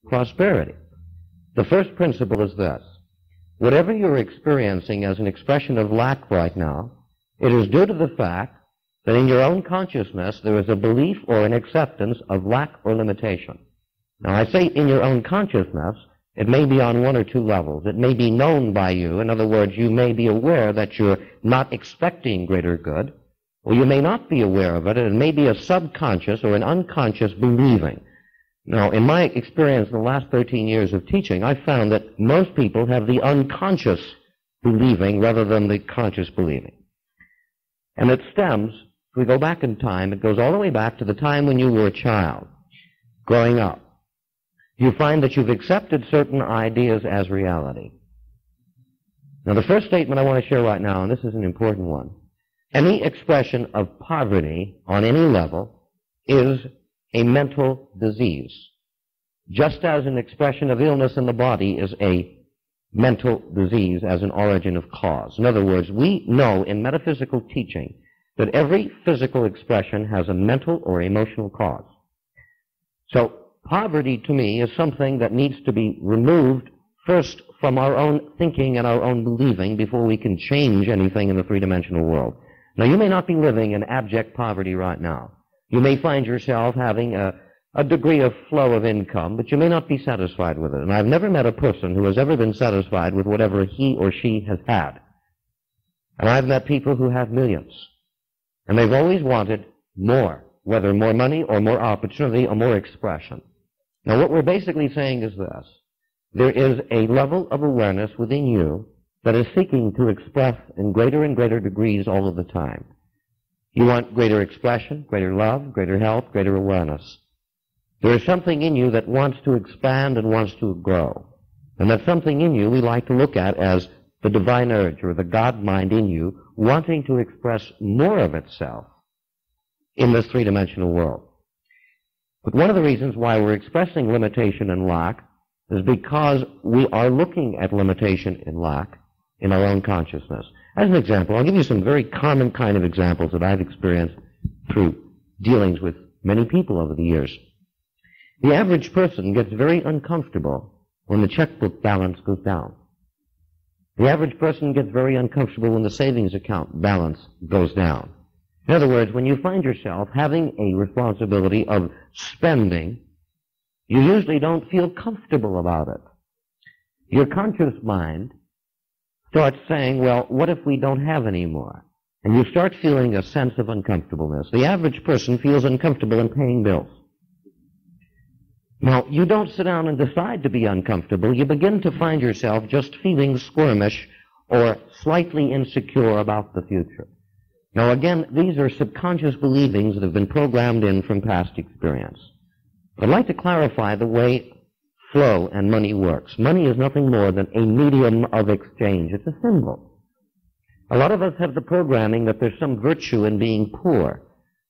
prosperity. The first principle is this. Whatever you're experiencing as an expression of lack right now, it is due to the fact that in your own consciousness there is a belief or an acceptance of lack or limitation. Now, I say in your own consciousness, it may be on one or two levels. It may be known by you. In other words, you may be aware that you're not expecting greater good, or you may not be aware of it, and it may be a subconscious or an unconscious believing. Now, in my experience in the last 13 years of teaching, I've found that most people have the unconscious believing rather than the conscious believing. And it stems, if we go back in time, it goes all the way back to the time when you were a child, growing up. You find that you've accepted certain ideas as reality. Now, the first statement I want to share right now, and this is an important one, any expression of poverty on any level is a mental disease, just as an expression of illness in the body is a mental disease as an origin of cause. In other words, we know in metaphysical teaching that every physical expression has a mental or emotional cause. So, poverty, to me, is something that needs to be removed first from our own thinking and our own believing before we can change anything in the three-dimensional world. Now, you may not be living in abject poverty right now. You may find yourself having a degree of flow of income, but you may not be satisfied with it. And I've never met a person who has ever been satisfied with whatever he or she has had. And I've met people who have millions. And they've always wanted more, whether more money or more opportunity or more expression. Now, what we're basically saying is this. There is a level of awareness within you that is seeking to express in greater and greater degrees all of the time. You want greater expression, greater love, greater health, greater awareness. There is something in you that wants to expand and wants to grow. And that something in you we like to look at as the divine urge or the God mind in you wanting to express more of itself in this three-dimensional world. But one of the reasons why we're expressing limitation and lack is because we are looking at limitation and lack in our own consciousness. As an example, I'll give you some very common kind of examples that I've experienced through dealings with many people over the years. The average person gets very uncomfortable when the checkbook balance goes down. The average person gets very uncomfortable when the savings account balance goes down. In other words, when you find yourself having a responsibility of spending, you usually don't feel comfortable about it. Your conscious mind starts saying, well, what if we don't have any more? And you start feeling a sense of uncomfortableness. The average person feels uncomfortable in paying bills. Now, you don't sit down and decide to be uncomfortable. You begin to find yourself just feeling squirmish or slightly insecure about the future. Now, again, these are subconscious believings that have been programmed in from past experience. I'd like to clarify the way flow and money works. Money is nothing more than a medium of exchange. It's a symbol. A lot of us have the programming that there's some virtue in being poor.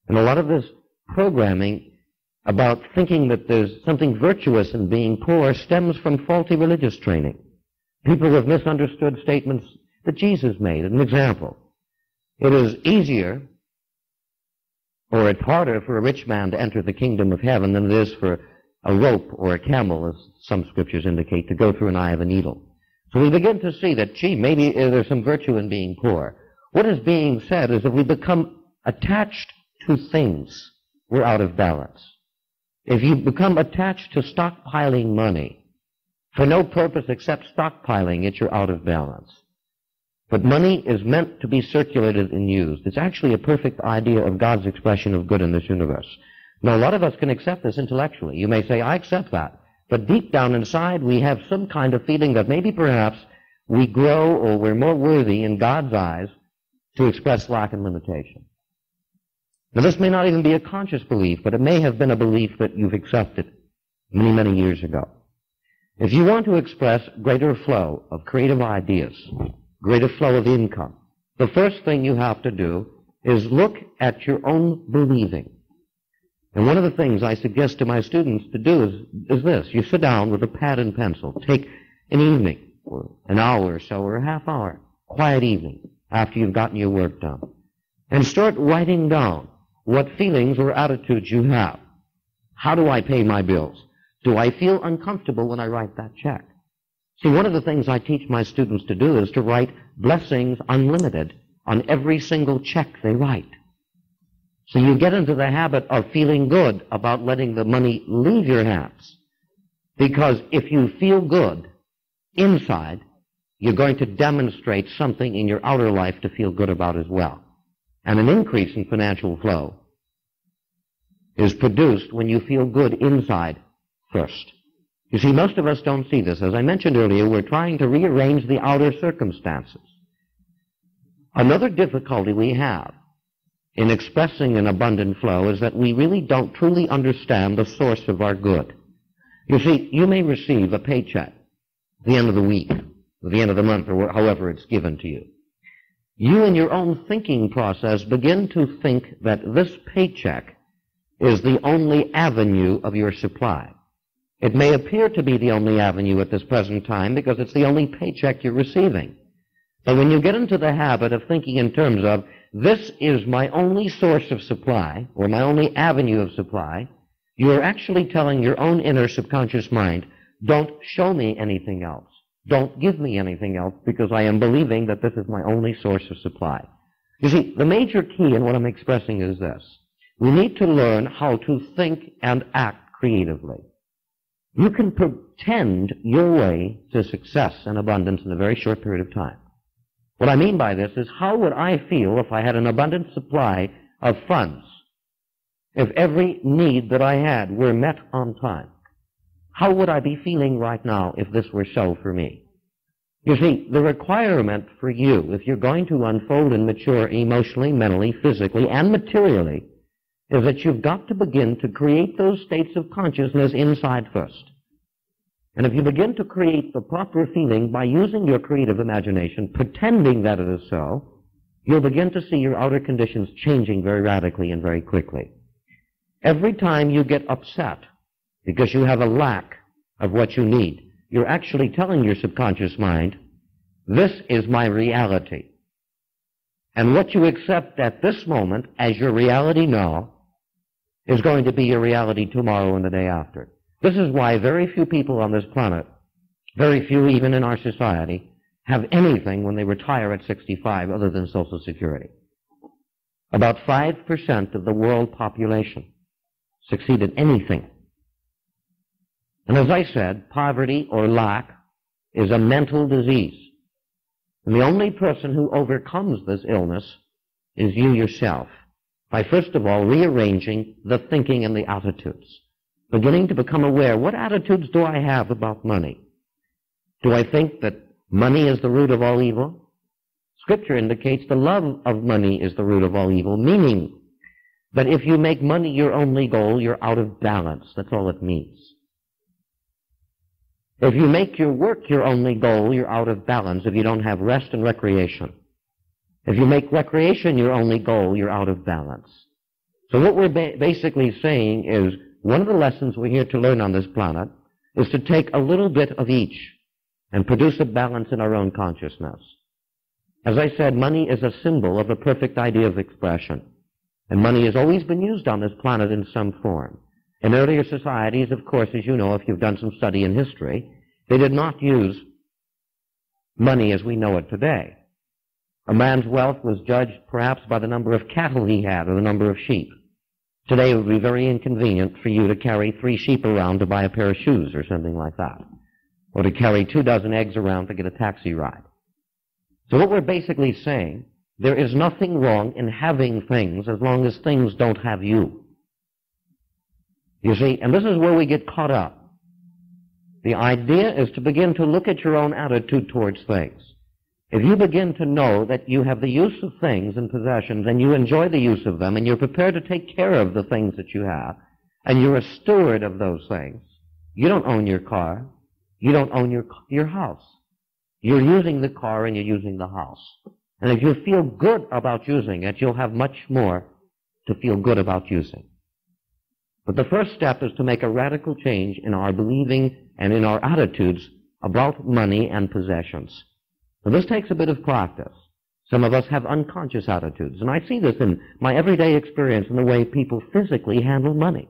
And a lot of this programming about thinking that there's something virtuous in being poor stems from faulty religious training. People have misunderstood statements that Jesus made. An example. It is easier, or it's harder for a rich man to enter the kingdom of heaven than it is for a rope or a camel, as some scriptures indicate, to go through an eye of a needle. So we begin to see that, gee, maybe there's some virtue in being poor. What is being said is that we become attached to things, we're out of balance. If you become attached to stockpiling money for no purpose except stockpiling it, you're out of balance. But money is meant to be circulated and used. It's actually a perfect idea of God's expression of good in this universe. Now, a lot of us can accept this intellectually. You may say, I accept that. But deep down inside, we have some kind of feeling that maybe perhaps we grow or we're more worthy in God's eyes to express lack and limitation. Now, this may not even be a conscious belief, but it may have been a belief that you've accepted many, many years ago. If you want to express greater flow of creative ideas, greater flow of income, the first thing you have to do is look at your own believing. And one of the things I suggest to my students to do is this. You sit down with a pad and pencil. Take an evening, or an hour or so, or a half hour, quiet evening, after you've gotten your work done. And start writing down what feelings or attitudes you have. How do I pay my bills? Do I feel uncomfortable when I write that check? See, one of the things I teach my students to do is to write blessings unlimited on every single check they write. So you get into the habit of feeling good about letting the money leave your hands. Because if you feel good inside, you're going to demonstrate something in your outer life to feel good about as well. And an increase in financial flow is produced when you feel good inside first. You see, most of us don't see this. As I mentioned earlier, we're trying to rearrange the outer circumstances. Another difficulty we have in expressing an abundant flow is that we really don't truly understand the source of our good. You see, you may receive a paycheck at the end of the week, at the end of the month, or however it's given to you. You in your own thinking process begin to think that this paycheck is the only avenue of your supply. It may appear to be the only avenue at this present time because it's the only paycheck you're receiving. But when you get into the habit of thinking in terms of, this is my only source of supply, or my only avenue of supply, you are actually telling your own inner subconscious mind, don't show me anything else. Don't give me anything else because I am believing that this is my only source of supply. You see, the major key in what I'm expressing is this. We need to learn how to think and act creatively. You can pretend your way to success and abundance in a very short period of time. What I mean by this is, how would I feel if I had an abundant supply of funds? If every need that I had were met on time? How would I be feeling right now if this were so for me? You see, the requirement for you, if you're going to unfold and mature emotionally, mentally, physically, and materially, is that you've got to begin to create those states of consciousness inside first. And if you begin to create the proper feeling by using your creative imagination, pretending that it is so, you'll begin to see your outer conditions changing very radically and very quickly. Every time you get upset because you have a lack of what you need, you're actually telling your subconscious mind, this is my reality. And what you accept at this moment as your reality now is going to be your reality tomorrow and the day after. This is why very few people on this planet, very few even in our society, have anything when they retire at 65 other than Social Security. About 5% of the world population succeed at anything. And as I said, poverty or lack is a mental disease. And the only person who overcomes this illness is you yourself, by first of all rearranging the thinking and the attitudes. Beginning to become aware, what attitudes do I have about money? Do I think that money is the root of all evil? Scripture indicates the love of money is the root of all evil, meaning that if you make money your only goal, you're out of balance. That's all it means. If you make your work your only goal, you're out of balance if you don't have rest and recreation. If you make recreation your only goal, you're out of balance. So what we're basically saying is, one of the lessons we're here to learn on this planet is to take a little bit of each and produce a balance in our own consciousness. As I said, money is a symbol of a perfect idea of expression. And money has always been used on this planet in some form. In earlier societies, of course, as you know, if you've done some study in history, they did not use money as we know it today. A man's wealth was judged perhaps by the number of cattle he had or the number of sheep. Today it would be very inconvenient for you to carry 3 sheep around to buy a pair of shoes or something like that, or to carry 2 dozen eggs around to get a taxi ride. So what we're basically saying, there is nothing wrong in having things as long as things don't have you. You see, and this is where we get caught up. The idea is to begin to look at your own attitude towards things. If you begin to know that you have the use of things and possessions and you enjoy the use of them and you're prepared to take care of the things that you have and you're a steward of those things, you don't own your car, you don't own your house. You're using the car and you're using the house. And if you feel good about using it, you'll have much more to feel good about using. But the first step is to make a radical change in our believing and in our attitudes about money and possessions. So this takes a bit of practice. Some of us have unconscious attitudes, and I see this in my everyday experience in the way people physically handle money.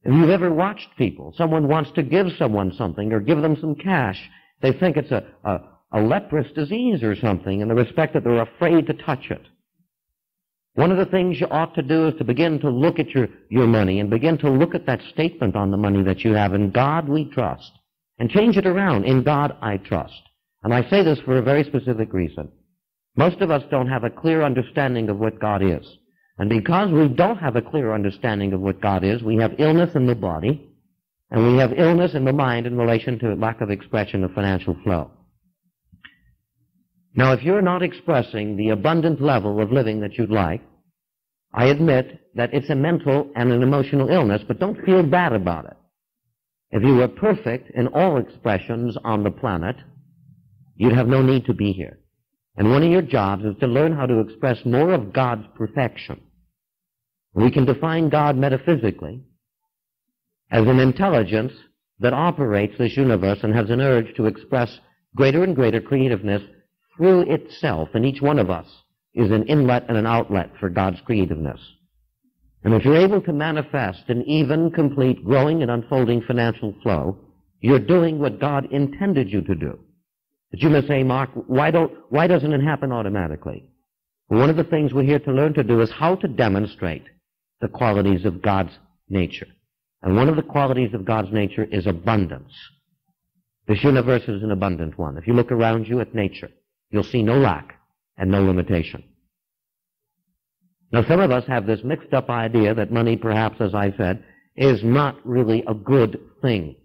If you've ever watched people, someone wants to give someone something or give them some cash, they think it's a leprous disease or something in the respect that they're afraid to touch it. One of the things you ought to do is to begin to look at your money and begin to look at that statement on the money that you have, in God we trust, and change it around, in God I trust. And I say this for a very specific reason. Most of us don't have a clear understanding of what God is. And because we don't have a clear understanding of what God is, we have illness in the body, and we have illness in the mind in relation to lack of expression of financial flow. Now, if you're not expressing the abundant level of living that you'd like, I admit that it's a mental and an emotional illness, but don't feel bad about it. If you were perfect in all expressions on the planet, you'd have no need to be here. And one of your jobs is to learn how to express more of God's perfection. We can define God metaphysically as an intelligence that operates this universe and has an urge to express greater and greater creativeness through itself, and each one of us is an inlet and an outlet for God's creativeness. And if you're able to manifest an even, complete, growing, and unfolding financial flow, you're doing what God intended you to do. But you may say, Mark, why doesn't it happen automatically? Well, one of the things we're here to learn to do is how to demonstrate the qualities of God's nature. And one of the qualities of God's nature is abundance. This universe is an abundant one. If you look around you at nature, you'll see no lack and no limitation. Now, some of us have this mixed up idea that money, perhaps, as I said, is not really a good thing.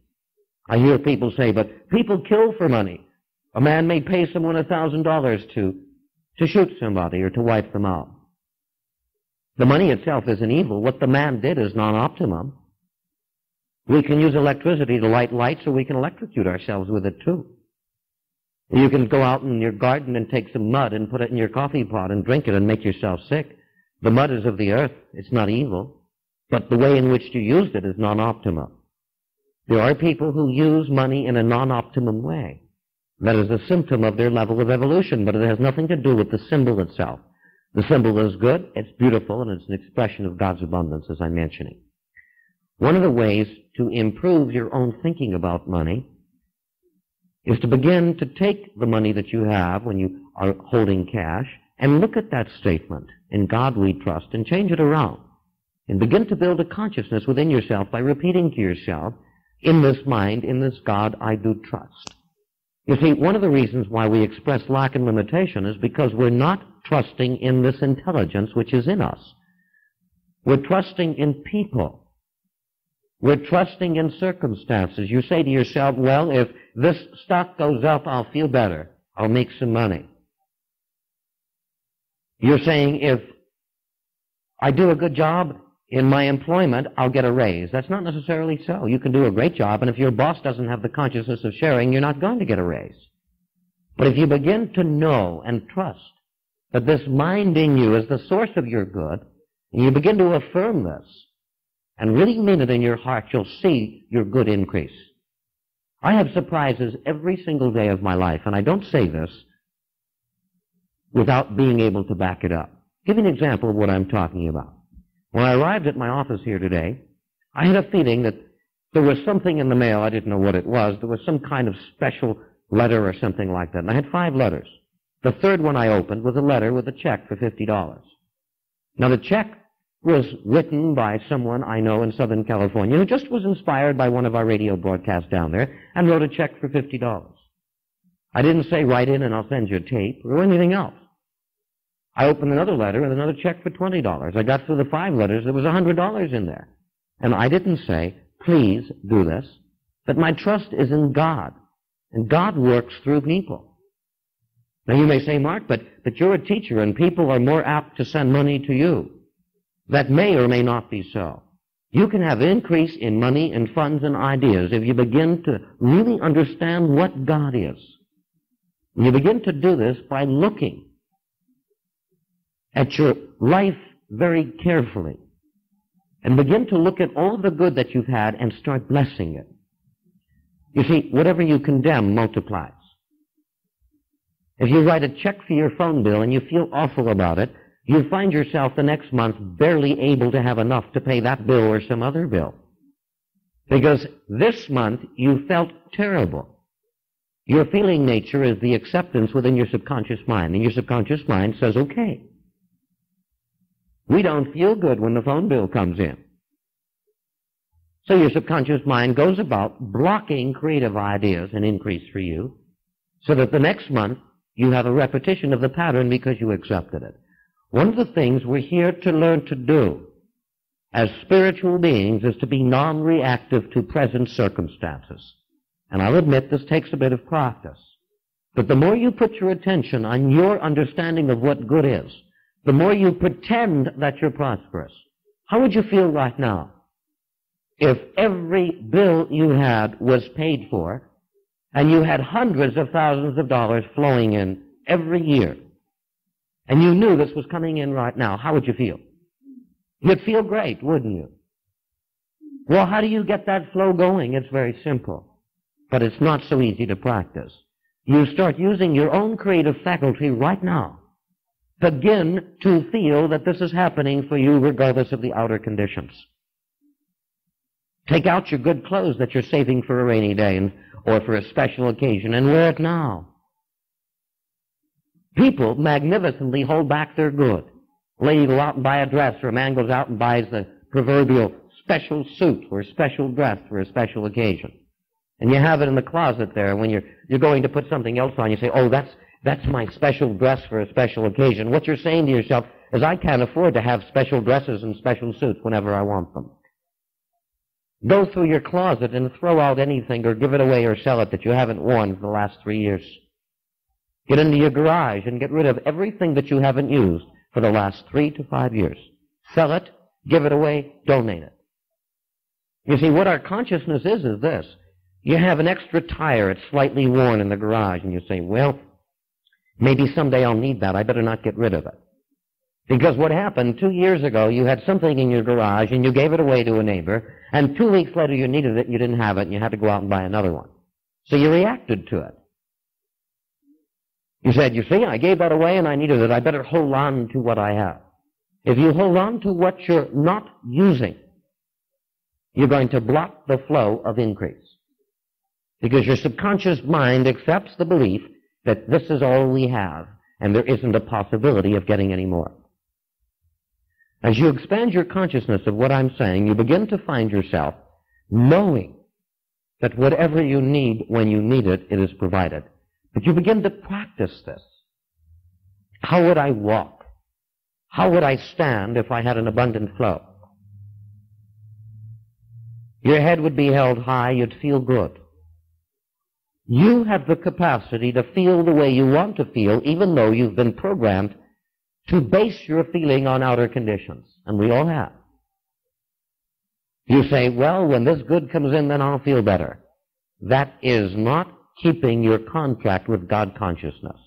I hear people say, but people kill for money. A man may pay someone $1,000 to shoot somebody or to wipe them out. The money itself isn't evil. What the man did is non-optimum. We can use electricity to light lights, or we can electrocute ourselves with it too. You can go out in your garden and take some mud and put it in your coffee pot and drink it and make yourself sick. The mud is of the earth. It's not evil. But the way in which you used it is non-optimum. There are people who use money in a non-optimum way. That is a symptom of their level of evolution, but it has nothing to do with the symbol itself. The symbol is good, it's beautiful, and it's an expression of God's abundance, as I'm mentioning. One of the ways to improve your own thinking about money is to begin to take the money that you have when you are holding cash and look at that statement, in God we trust, and change it around. And begin to build a consciousness within yourself by repeating to yourself, in this mind, in this God I do trust. You see, one of the reasons why we express lack and limitation is because we're not trusting in this intelligence which is in us. We're trusting in people. We're trusting in circumstances. You say to yourself, well, if this stock goes up, I'll feel better. I'll make some money. You're saying, if I do a good job in my employment, I'll get a raise. That's not necessarily so. You can do a great job, and if your boss doesn't have the consciousness of sharing, you're not going to get a raise. But if you begin to know and trust that this mind in you is the source of your good, and you begin to affirm this, and really mean it in your heart, you'll see your good increase. I have surprises every single day of my life, and I don't say this without being able to back it up. Give you an example of what I'm talking about. When I arrived at my office here today, I had a feeling that there was something in the mail. I didn't know what it was. There was some kind of special letter or something like that. And I had 5 letters. The third one I opened was a letter with a check for $50. Now, the check was written by someone I know in Southern California who just was inspired by one of our radio broadcasts down there and wrote a check for $50. I didn't say, write in and I'll send you a tape or anything else. I opened another letter and another check for $20. I got through the 5 letters. There was $100 in there. And I didn't say, please do this, but my trust is in God. And God works through people. Now you may say, Mark, but you're a teacher and people are more apt to send money to you. That may or may not be so. You can have increase in money and funds and ideas if you begin to really understand what God is. And you begin to do this by looking at your life very carefully and begin to look at all the good that you've had and start blessing it. You see, whatever you condemn multiplies. If you write a check for your phone bill and you feel awful about it, you find yourself the next month barely able to have enough to pay that bill or some other bill. Because this month you felt terrible. Your feeling nature is the acceptance within your subconscious mind, and your subconscious mind says, okay. We don't feel good when the phone bill comes in. So your subconscious mind goes about blocking creative ideas and increase for you, so that the next month you have a repetition of the pattern because you accepted it. One of the things we're here to learn to do as spiritual beings is to be non-reactive to present circumstances. And I'll admit this takes a bit of practice. But the more you put your attention on your understanding of what good is, the more you pretend that you're prosperous. How would you feel right now if every bill you had was paid for and you had hundreds of thousands of dollars flowing in every year and you knew this was coming in right now? How would you feel? You'd feel great, wouldn't you? Well, how do you get that flow going? It's very simple. But it's not so easy to practice. You start using your own creative faculty right now. Begin to feel that this is happening for you regardless of the outer conditions. Take out your good clothes that you're saving for a rainy day or for a special occasion and wear it now. People magnificently hold back their good. A lady goes out and buys a dress, or a man goes out and buys the proverbial special suit or special dress for a special occasion. And you have it in the closet there. When you're going to put something else on, you say, oh, that's my special dress for a special occasion. What you're saying to yourself is, I can't afford to have special dresses and special suits whenever I want them. Go through your closet and throw out anything or give it away or sell it that you haven't worn for the last 3 years. Get into your garage and get rid of everything that you haven't used for the last 3 to 5 years. Sell it, give it away, donate it. You see, what our consciousness is this. You have an extra tire, it's slightly worn in the garage, and you say, well, maybe someday I'll need that, I better not get rid of it. Because what happened 2 years ago, you had something in your garage, and you gave it away to a neighbor, and 2 weeks later you needed it, and you didn't have it, and you had to go out and buy another one. So you reacted to it. You said, you see, I gave that away and I needed it, I better hold on to what I have. If you hold on to what you're not using, you're going to block the flow of increase. Because your subconscious mind accepts the belief that this is all we have, and there isn't a possibility of getting any more. As you expand your consciousness of what I'm saying, you begin to find yourself knowing that whatever you need when you need it, it is provided. But you begin to practice this. How would I walk? How would I stand if I had an abundant flow? Your head would be held high, you'd feel good. You have the capacity to feel the way you want to feel, even though you've been programmed to base your feeling on outer conditions. And we all have. You say, well, when this good comes in, then I'll feel better. That is not keeping your contract with God consciousness.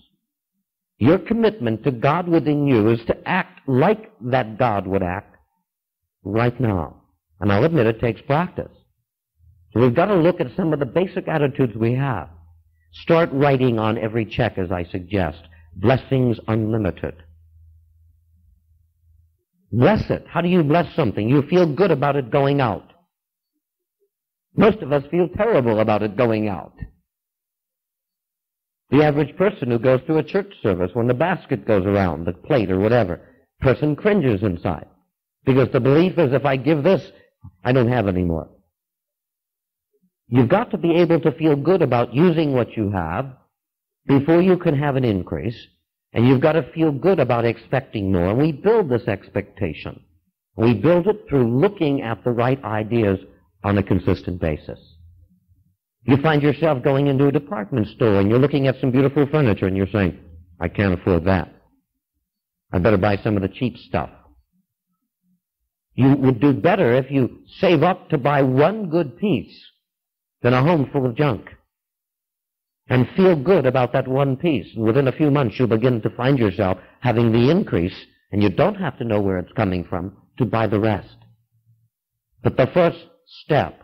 Your commitment to God within you is to act like that God would act right now. And I'll admit it takes practice. So we've got to look at some of the basic attitudes we have. Start writing on every check, as I suggest. Blessings unlimited. Bless it. How do you bless something? You feel good about it going out. Most of us feel terrible about it going out. The average person who goes to a church service, when the basket goes around, the plate or whatever, person cringes inside. Because the belief is, if I give this, I don't have any more. You've got to be able to feel good about using what you have before you can have an increase, and you've got to feel good about expecting more. And we build this expectation. We build it through looking at the right ideas on a consistent basis. You find yourself going into a department store and you're looking at some beautiful furniture and you're saying, I can't afford that. I better buy some of the cheap stuff. You would do better if you save up to buy one good piece than a home full of junk. And feel good about that one piece. And within a few months you'll begin to find yourself having the increase, and you don't have to know where it's coming from to buy the rest. But the first step,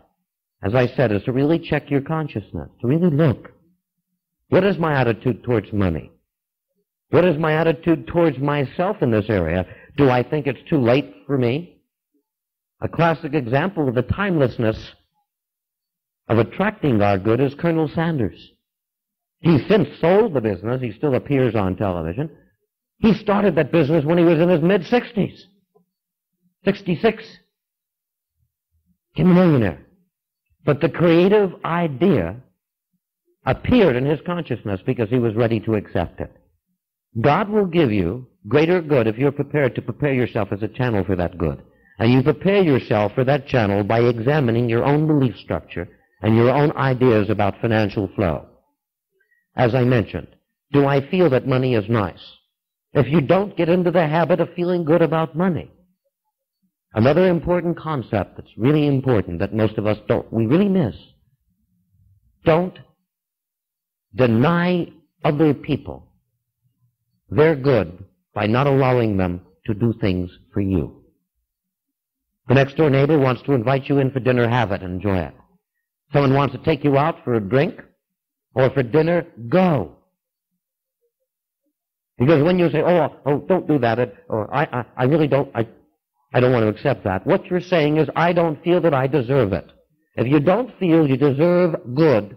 as I said, is to really check your consciousness, to really look. What is my attitude towards money? What is my attitude towards myself in this area? Do I think it's too late for me? A classic example of the timelessness of attracting our good is Colonel Sanders. He's since sold the business. He still appears on television. He started that business when he was in his mid-60s. 66. Became a millionaire. But the creative idea appeared in his consciousness because he was ready to accept it. God will give you greater good if you're prepared to prepare yourself as a channel for that good. And you prepare yourself for that channel by examining your own belief structure and your own ideas about financial flow. As I mentioned, do I feel that money is nice? If you don't get into the habit of feeling good about money. Another important concept that's really important that most of us we really miss. Don't deny other people their good by not allowing them to do things for you. The next door neighbor wants to invite you in for dinner, have it, enjoy it. Someone wants to take you out for a drink or for dinner, go. Because when you say, oh, don't do that, or I really don't, I don't want to accept that, what you're saying is, I don't feel that I deserve it. If you don't feel you deserve good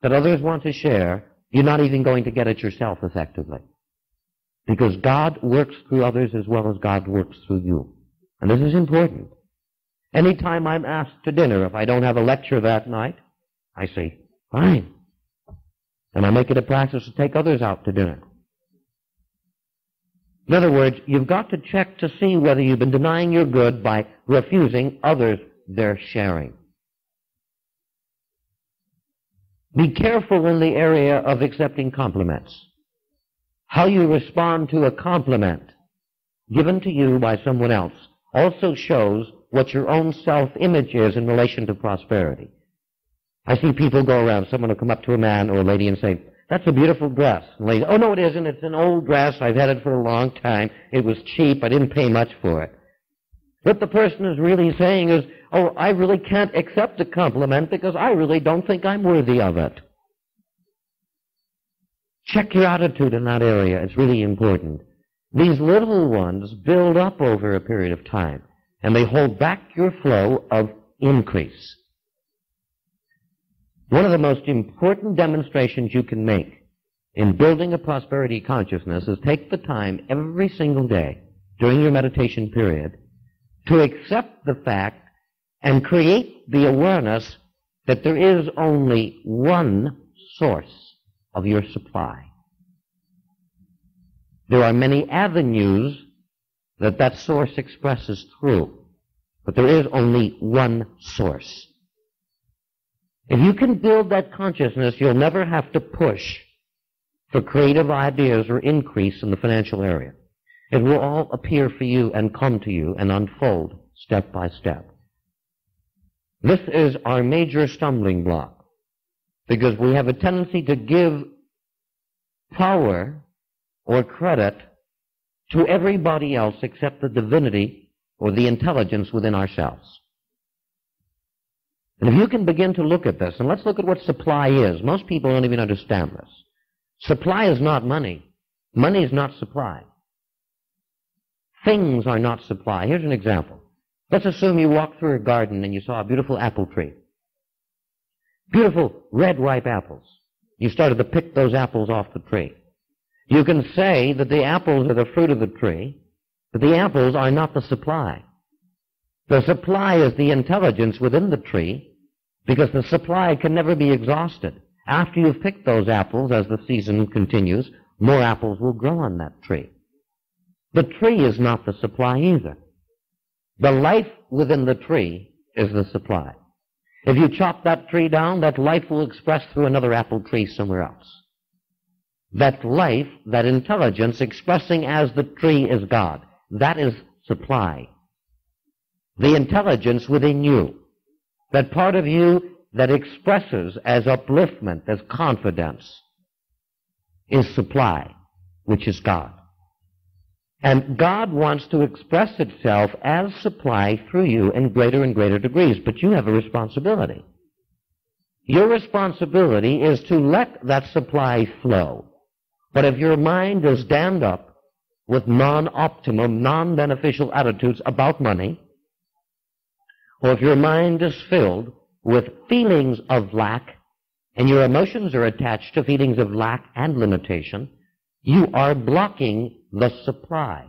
that others want to share, you're not even going to get it yourself effectively. Because God works through others as well as God works through you. And this is important. Anytime I'm asked to dinner, if I don't have a lecture that night, I say, fine. And I make it a practice to take others out to dinner. In other words, you've got to check to see whether you've been denying your good by refusing others their sharing. Be careful in the area of accepting compliments. How you respond to a compliment given to you by someone else also shows what your own self-image is in relation to prosperity. I see people go around, someone will come up to a man or a lady and say, that's a beautiful dress. And the lady, oh no it isn't, it's an old dress, I've had it for a long time, it was cheap, I didn't pay much for it. What the person is really saying is, oh, I really can't accept the compliment because I really don't think I'm worthy of it. Check your attitude in that area. It's really important. These little ones build up over a period of time, and they hold back your flow of increase. One of the most important demonstrations you can make in building a prosperity consciousness is take the time every single day during your meditation period to accept the fact and create the awareness that there is only one source of your supply. There are many avenues that source expresses through, but there is only one source. If you can build that consciousness, you'll never have to push for creative ideas or increase in the financial area. It will all appear for you and come to you and unfold step by step. This is our major stumbling block, because we have a tendency to give power or credit to everybody else except the divinity or the intelligence within ourselves. And if you can begin to look at this, and let's look at what supply is. Most people don't even understand this. Supply is not money. Money is not supply. Things are not supply. Here's an example. Let's assume you walked through a garden and you saw a beautiful apple tree. Beautiful red ripe apples. You started to pick those apples off the tree. You can say that the apples are the fruit of the tree, but the apples are not the supply. The supply is the intelligence within the tree, because the supply can never be exhausted. After you've picked those apples, as the season continues, more apples will grow on that tree. The tree is not the supply either. The life within the tree is the supply. If you chop that tree down, that life will express through another apple tree somewhere else. That life, that intelligence expressing as the tree is God, that is supply. The intelligence within you, that part of you that expresses as upliftment, as confidence, is supply, which is God. And God wants to express itself as supply through you in greater and greater degrees, but you have a responsibility. Your responsibility is to let that supply flow. But if your mind is dammed up with non-optimum, non-beneficial attitudes about money, or if your mind is filled with feelings of lack, and your emotions are attached to feelings of lack and limitation, you are blocking the supply.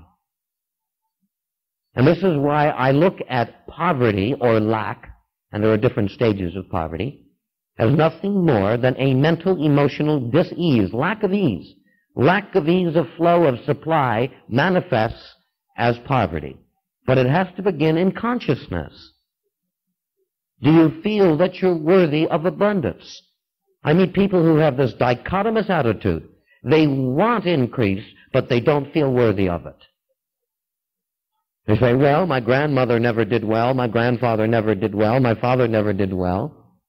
And this is why I look at poverty or lack, and there are different stages of poverty, as nothing more than a mental, emotional dis-ease, lack of ease. Lack of ease of flow of supply manifests as poverty. But it has to begin in consciousness. Do you feel that you're worthy of abundance? I meet people who have this dichotomous attitude. They want increase, but they don't feel worthy of it. They say, well, my grandmother never did well, my grandfather never did well, my father never did well.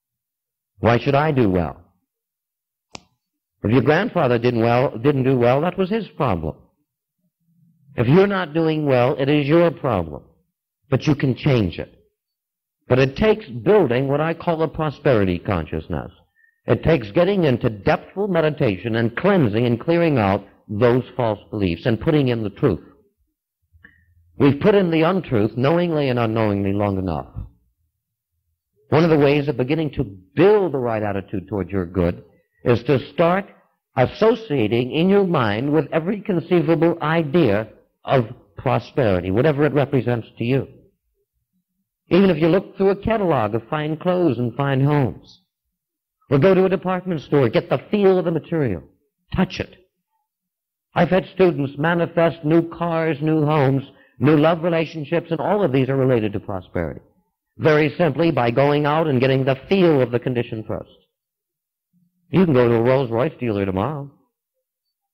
Why should I do well? If your grandfather didn't do well, that was his problem. If you're not doing well, it is your problem. But you can change it. But it takes building what I call a prosperity consciousness. It takes getting into depthful meditation and cleansing and clearing out those false beliefs and putting in the truth. We've put in the untruth knowingly and unknowingly long enough. One of the ways of beginning to build the right attitude towards your good is to start associating in your mind with every conceivable idea of prosperity, whatever it represents to you. Even if you look through a catalog of fine clothes and fine homes, or go to a department store, get the feel of the material, touch it. I've had students manifest new cars, new homes, new love relationships, and all of these are related to prosperity. Very simply by going out and getting the feel of the condition first. You can go to a Rolls-Royce dealer tomorrow.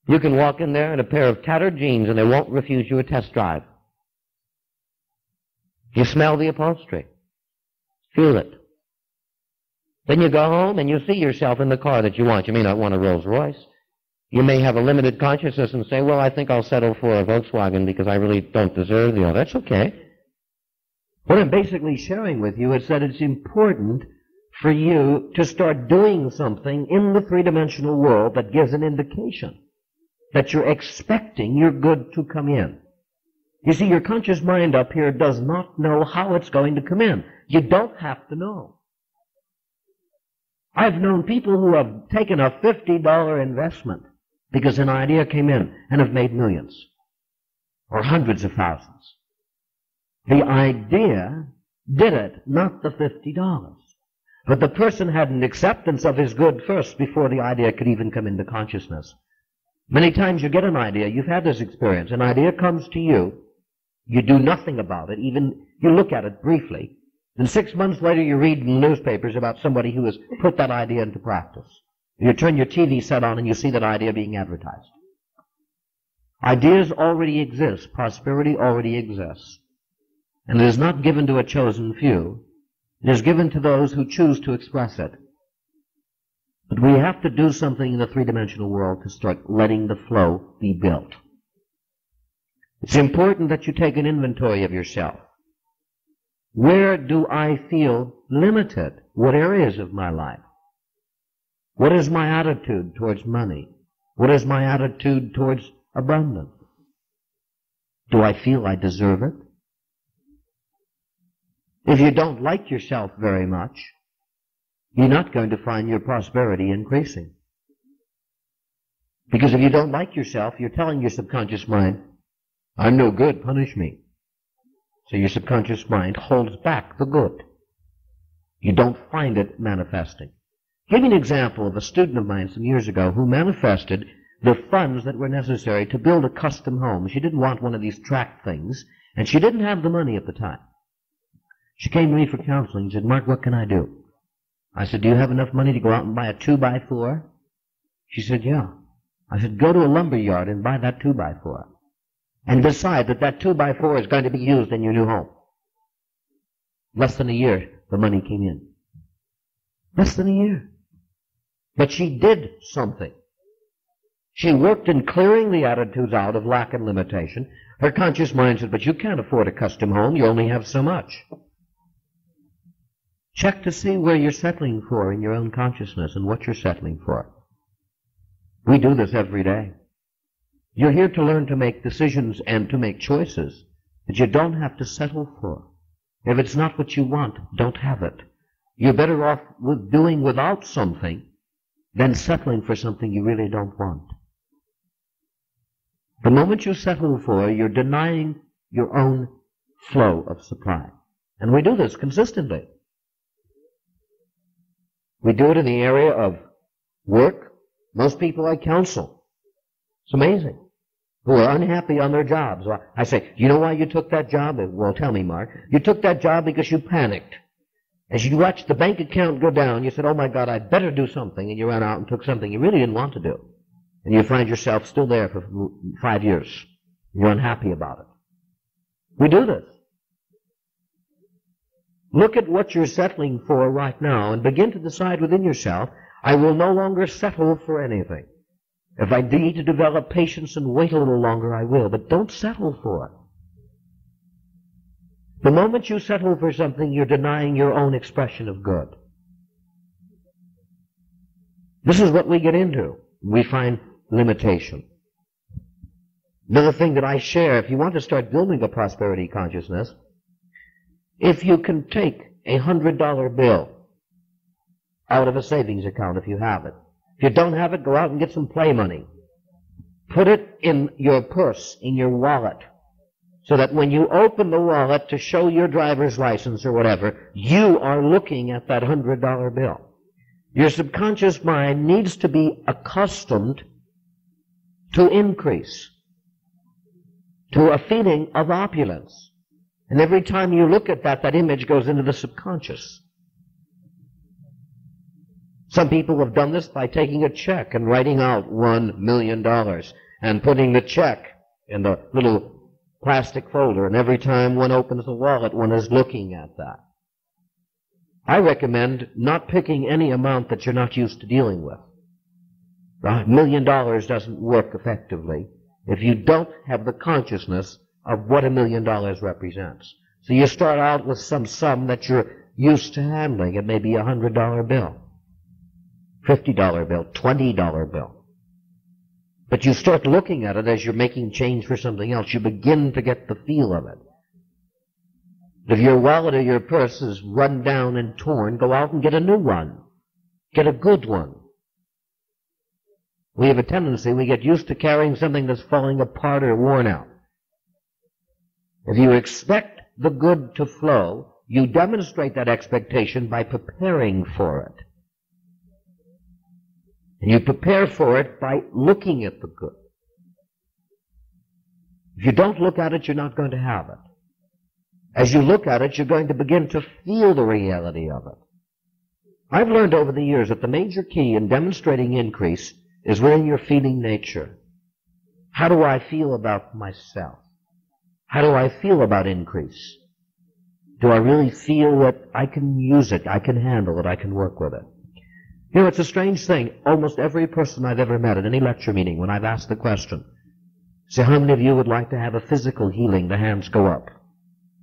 You can walk in there in a pair of tattered jeans and they won't refuse you a test drive. You smell the upholstery. Feel it. Then you go home and you see yourself in the car that you want. You may not want a Rolls-Royce. You may have a limited consciousness and say, well, I think I'll settle for a Volkswagen because I really don't deserve the other. That's okay. What I'm basically sharing with you is that it's important for you to start doing something in the three-dimensional world that gives an indication that you're expecting your good to come in. You see, your conscious mind up here does not know how it's going to come in. You don't have to know. I've known people who have taken a $50 investment because an idea came in and have made millions or hundreds of thousands. The idea did it, not the $50. But the person had an acceptance of his good first before the idea could even come into consciousness. Many times you get an idea, you've had this experience, an idea comes to you, you do nothing about it, even you look at it briefly, and 6 months later you read in the newspapers about somebody who has put that idea into practice. You turn your TV set on and you see that idea being advertised. Ideas already exist, prosperity already exists, and it is not given to a chosen few. It is given to those who choose to express it. But we have to do something in the three-dimensional world to start letting the flow be built. It's important that you take an inventory of yourself. Where do I feel limited? What areas of my life? What is my attitude towards money? What is my attitude towards abundance? Do I feel I deserve it? If you don't like yourself very much, you're not going to find your prosperity increasing. Because if you don't like yourself, you're telling your subconscious mind, I'm no good, punish me. So your subconscious mind holds back the good. You don't find it manifesting. Give me an example of a student of mine some years ago who manifested the funds that were necessary to build a custom home. She didn't want one of these tract things, and she didn't have the money at the time. She came to me for counseling and said, Mark, what can I do? I said, do you have enough money to go out and buy a 2x4? She said, yeah. I said, go to a lumber yard and buy that 2x4. And decide that that 2x4 is going to be used in your new home. Less than a year, the money came in. Less than a year. But she did something. She worked in clearing the attitudes out of lack and limitation. Her conscious mind said, but you can't afford a custom home. You only have so much. Check to see where you're settling for in your own consciousness and what you're settling for. We do this every day. You're here to learn to make decisions and to make choices that you don't have to settle for. If it's not what you want, don't have it. you're better off with doing without something than settling for something you really don't want. The moment you settle for, you're denying your own flow of supply. And we do this consistently. We do it in the area of work. Most people I counsel, it's amazing, who are unhappy on their jobs. I say, you know why you took that job? Well, tell me, Mark. You took that job because you panicked. As you watched the bank account go down, you said, oh my God, I'd better do something, and you ran out and took something you really didn't want to do. And you find yourself still there for 5 years. You're unhappy about it. We do this. Look at what you're settling for right now and begin to decide within yourself, I will no longer settle for anything. If I need to develop patience and wait a little longer, I will, but don't settle for it. The moment you settle for something, you're denying your own expression of good. This is what we get into. We find limitation. Another thing that I share, if you want to start building a prosperity consciousness, if you can take a $100 bill out of a savings account if you have it. If you don't have it, go out and get some play money. Put it in your purse, in your wallet, so that when you open the wallet to show your driver's license or whatever, you are looking at that $100 bill. Your subconscious mind needs to be accustomed to increase, to a feeling of opulence. And every time you look at that, that image goes into the subconscious. Some people have done this by taking a check and writing out $1 million and putting the check in the little plastic folder, and every time one opens the wallet, one is looking at that. I recommend not picking any amount that you're not used to dealing with. $1 million doesn't work effectively if you don't have the consciousness of what $1 million represents. So you start out with some sum that you're used to handling. It may be a $100 bill, $50 bill, $20 bill. But you start looking at it as you're making change for something else. You begin to get the feel of it. If your wallet or your purse is run down and torn, go out and get a new one. Get a good one. We have a tendency, we get used to carrying something that's falling apart or worn out. If you expect the good to flow, you demonstrate that expectation by preparing for it. And you prepare for it by looking at the good. If you don't look at it, you're not going to have it. As you look at it, you're going to begin to feel the reality of it. I've learned over the years that the major key in demonstrating increase is within your feeling nature. How do I feel about myself? How do I feel about increase? Do I really feel that I can use it, I can handle it, I can work with it? You know, it's a strange thing. Almost every person I've ever met at any lecture meeting, when I've asked the question, say, how many of you would like to have a physical healing? The hands go up.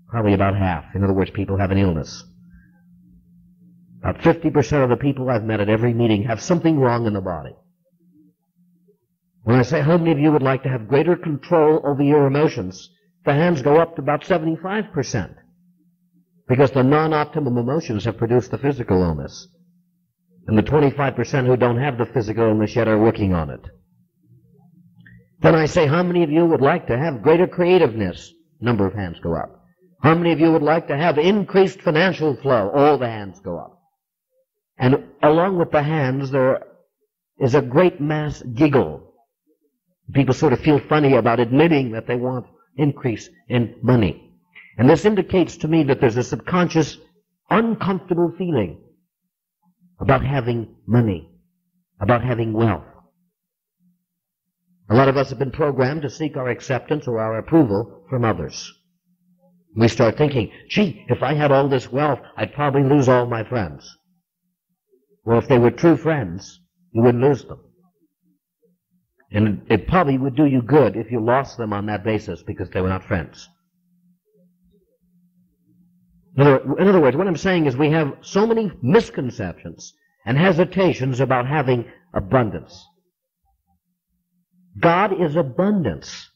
Probably about half. In other words, people have an illness. About 50% of the people I've met at every meeting have something wrong in the body. When I say, how many of you would like to have greater control over your emotions? The hands go up to about 75%. Because the non-optimum emotions have produced the physical illness. And the 25% who don't have the physical illness yet are working on it. Then I say, how many of you would like to have greater creativeness? Number of hands go up. How many of you would like to have increased financial flow? All the hands go up. And along with the hands, there is a great mass giggle. People sort of feel funny about admitting that they want increase in money. And this indicates to me that there's a subconscious, uncomfortable feeling about having money, about having wealth. A lot of us have been programmed to seek our acceptance or our approval from others. We start thinking, gee, if I had all this wealth, I'd probably lose all my friends. Well, if they were true friends, you wouldn't lose them. And it probably would do you good if you lost them on that basis because they were not friends. In other words, what I'm saying is we have so many misconceptions and hesitations about having abundance. God is abundance.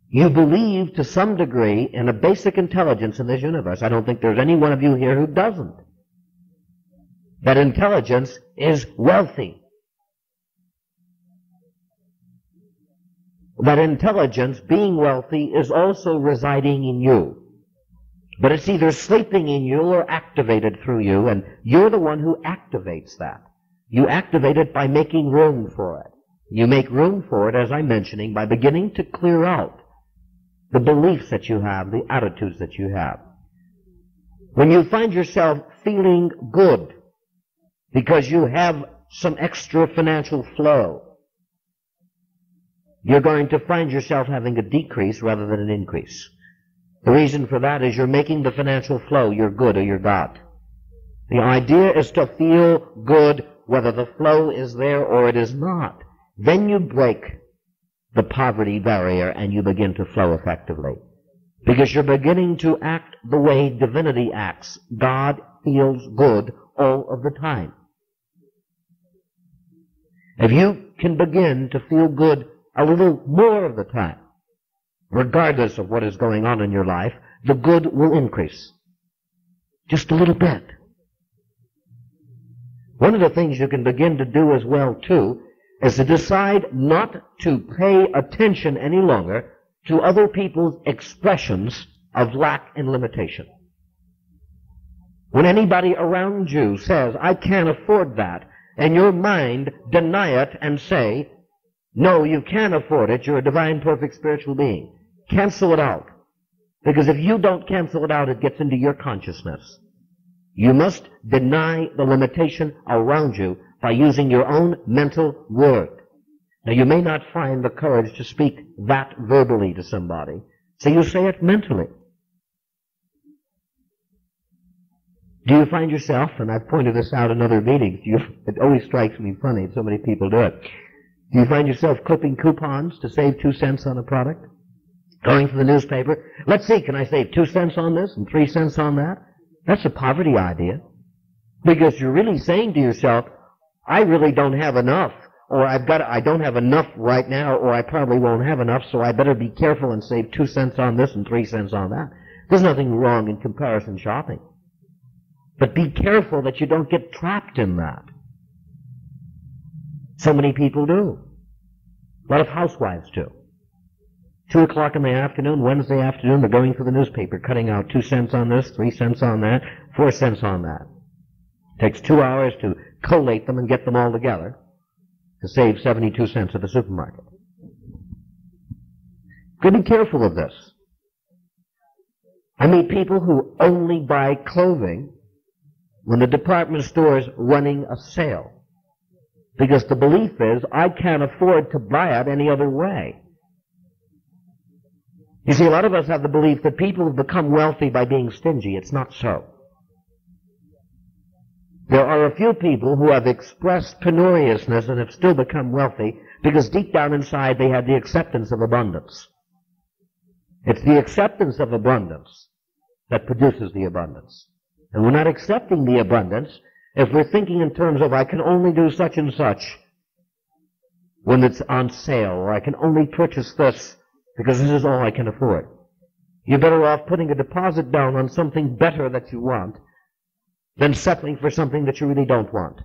You believe to some degree in a basic intelligence in this universe. I don't think there's any one of you here who doesn't. That intelligence is wealthy. That intelligence, being wealthy, is also residing in you. But it's either sleeping in you or activated through you, and you're the one who activates that. You activate it by making room for it. You make room for it, as I'm mentioning, by beginning to clear out the beliefs that you have, the attitudes that you have. When you find yourself feeling good because you have some extra financial flow, you're going to find yourself having a decrease rather than an increase. The reason for that is you're making the financial flow your good or your God. The idea is to feel good whether the flow is there or it is not. Then you break the poverty barrier and you begin to flow effectively. Because you're beginning to act the way divinity acts. God feels good all of the time. If you can begin to feel good a little more of the time, regardless of what is going on in your life, the good will increase. Just a little bit. One of the things you can begin to do as well, too, is to decide not to pay attention any longer to other people's expressions of lack and limitation. When anybody around you says, I can't afford that, and your mind deny it and say, no, you can't afford it, you're a divine, perfect spiritual being. Cancel it out. Because if you don't cancel it out, it gets into your consciousness. You must deny the limitation around you by using your own mental word. Now, you may not find the courage to speak that verbally to somebody, so you say it mentally. Do you find yourself, and I've pointed this out in other meetings, it always strikes me funny, so many people do it. Do you find yourself clipping coupons to save 2 cents on a product? Going to the newspaper, let's see, can I save 2 cents on this and 3 cents on that? That's a poverty idea. Because you're really saying to yourself, I really don't have enough, or I don't have enough right now, or I probably won't have enough, so I better be careful and save 2 cents on this and 3 cents on that. There's nothing wrong in comparison shopping. But be careful that you don't get trapped in that. So many people do. A lot of housewives do. 2 o'clock in the afternoon, Wednesday afternoon, they're going through the newspaper, cutting out 2 cents on this, 3 cents on that, 4 cents on that. It takes 2 hours to collate them and get them all together to save 72 cents at the supermarket. You've got to be careful of this. I meet people who only buy clothing when the department store is running a sale. Because the belief is, I can't afford to buy it any other way. You see, a lot of us have the belief that people have become wealthy by being stingy. It's not so. There are a few people who have expressed penuriousness and have still become wealthy because deep down inside they had the acceptance of abundance. It's the acceptance of abundance that produces the abundance. And we're not accepting the abundance if we're thinking in terms of I can only do such and such when it's on sale, or I can only purchase this because this is all I can afford. You're better off putting a deposit down on something better that you want than settling for something that you really don't want.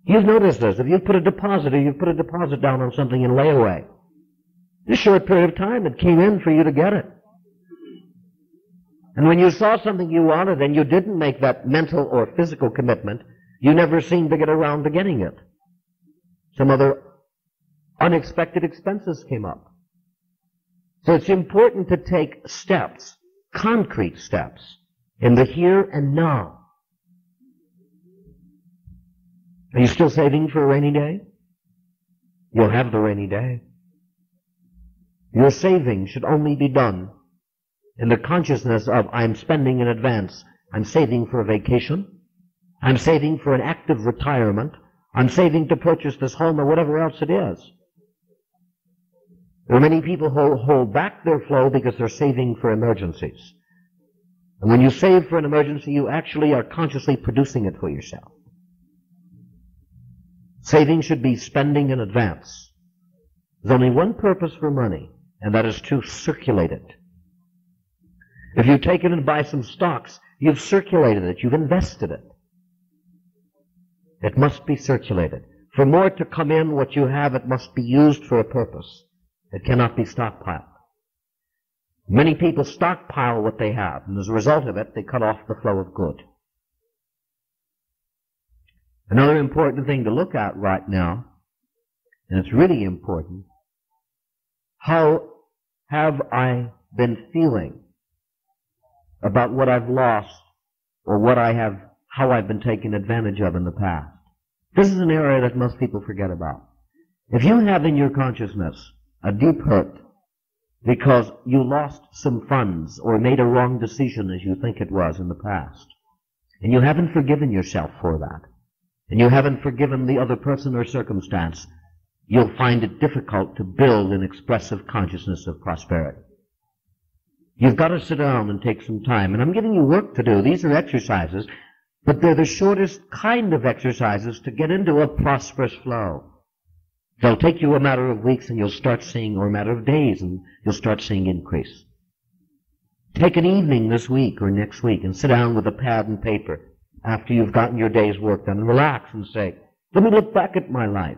You've noticed this. If you've put a deposit down on something in layaway, in a short period of time it came in for you to get it. And when you saw something you wanted and you didn't make that mental or physical commitment, you never seemed to get around to getting it. Some other unexpected expenses came up. So it's important to take steps, concrete steps, in the here and now. Are you still saving for a rainy day? You'll have the rainy day. Your saving should only be done in the consciousness of I'm spending in advance. I'm saving for a vacation. I'm saving for an active retirement. I'm saving to purchase this home or whatever else it is. There are many people who hold back their flow because they're saving for emergencies. And when you save for an emergency, you actually are consciously producing it for yourself. Saving should be spending in advance. There's only one purpose for money, and that is to circulate it. If you take it and buy some stocks, you've circulated it, you've invested it. It must be circulated. For more to come in, what you have, it must be used for a purpose. It cannot be stockpiled. Many people stockpile what they have, and as a result of it, they cut off the flow of good. Another important thing to look at right now, and it's really important, how have I been feeling about what I've lost or how I've been taken advantage of in the past? This is an area that most people forget about. If you have in your consciousness a deep hurt because you lost some funds or made a wrong decision as you think it was in the past, and you haven't forgiven yourself for that, and you haven't forgiven the other person or circumstance, you'll find it difficult to build an expressive consciousness of prosperity. You've got to sit down and take some time, and I'm giving you work to do. These are exercises, but they're the shortest kind of exercises to get into a prosperous flow. They'll take you a matter of weeks and you'll start seeing, or a matter of days, and you'll start seeing increase. Take an evening this week or next week and sit down with a pad and paper after you've gotten your day's work done and relax and say, let me look back at my life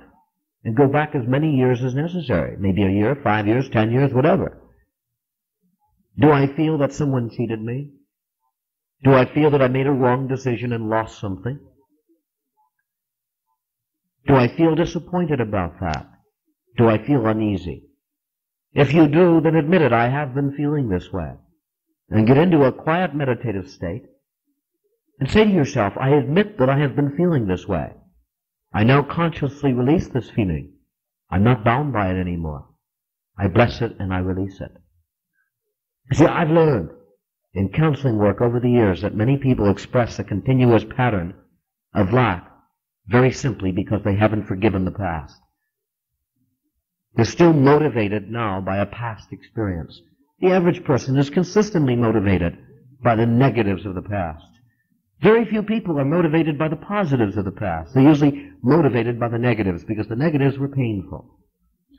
and go back as many years as necessary, maybe a year, 5 years, 10 years, whatever. Do I feel that someone cheated me? Do I feel that I made a wrong decision and lost something? Do I feel disappointed about that? Do I feel uneasy? If you do, then admit it, I have been feeling this way. And get into a quiet meditative state and say to yourself, I admit that I have been feeling this way. I now consciously release this feeling. I'm not bound by it anymore. I bless it and I release it. See, I've learned in counseling work over the years that many people express a continuous pattern of lack very simply because they haven't forgiven the past. They're still motivated now by a past experience. The average person is consistently motivated by the negatives of the past. Very few people are motivated by the positives of the past. They're usually motivated by the negatives because the negatives were painful.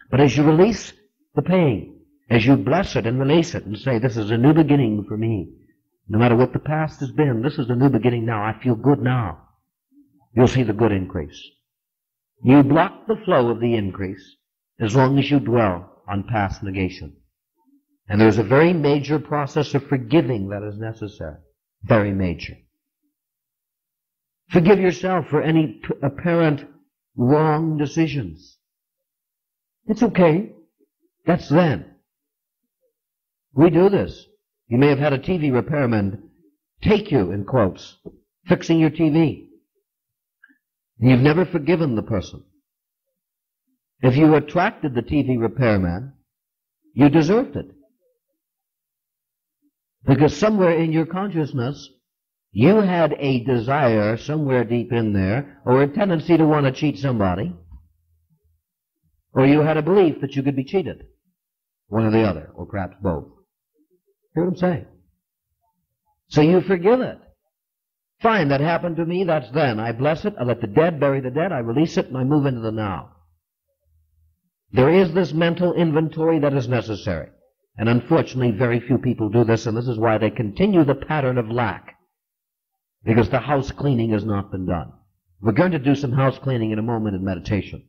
But as you release the pain, as you bless it and release it and say, this is a new beginning for me. No matter what the past has been, this is a new beginning now. I feel good now. You'll see the good increase. You block the flow of the increase as long as you dwell on past negation. And there's a very major process of forgiving that is necessary. Very major. Forgive yourself for any apparent wrong decisions. It's okay. That's then. We do this. You may have had a TV repairman take you, in quotes, fixing your TV. And you've never forgiven the person. If you attracted the TV repairman, you deserved it. Because somewhere in your consciousness, you had a desire somewhere deep in there, or a tendency to want to cheat somebody, or you had a belief that you could be cheated. One or the other, or perhaps both. Hear what I'm saying? So you forgive it. Fine, that happened to me, that's then. I bless it, I let the dead bury the dead, I release it, and I move into the now. There is this mental inventory that is necessary. And unfortunately, very few people do this, and this is why they continue the pattern of lack. Because the house cleaning has not been done. We're going to do some house cleaning in a moment in meditation.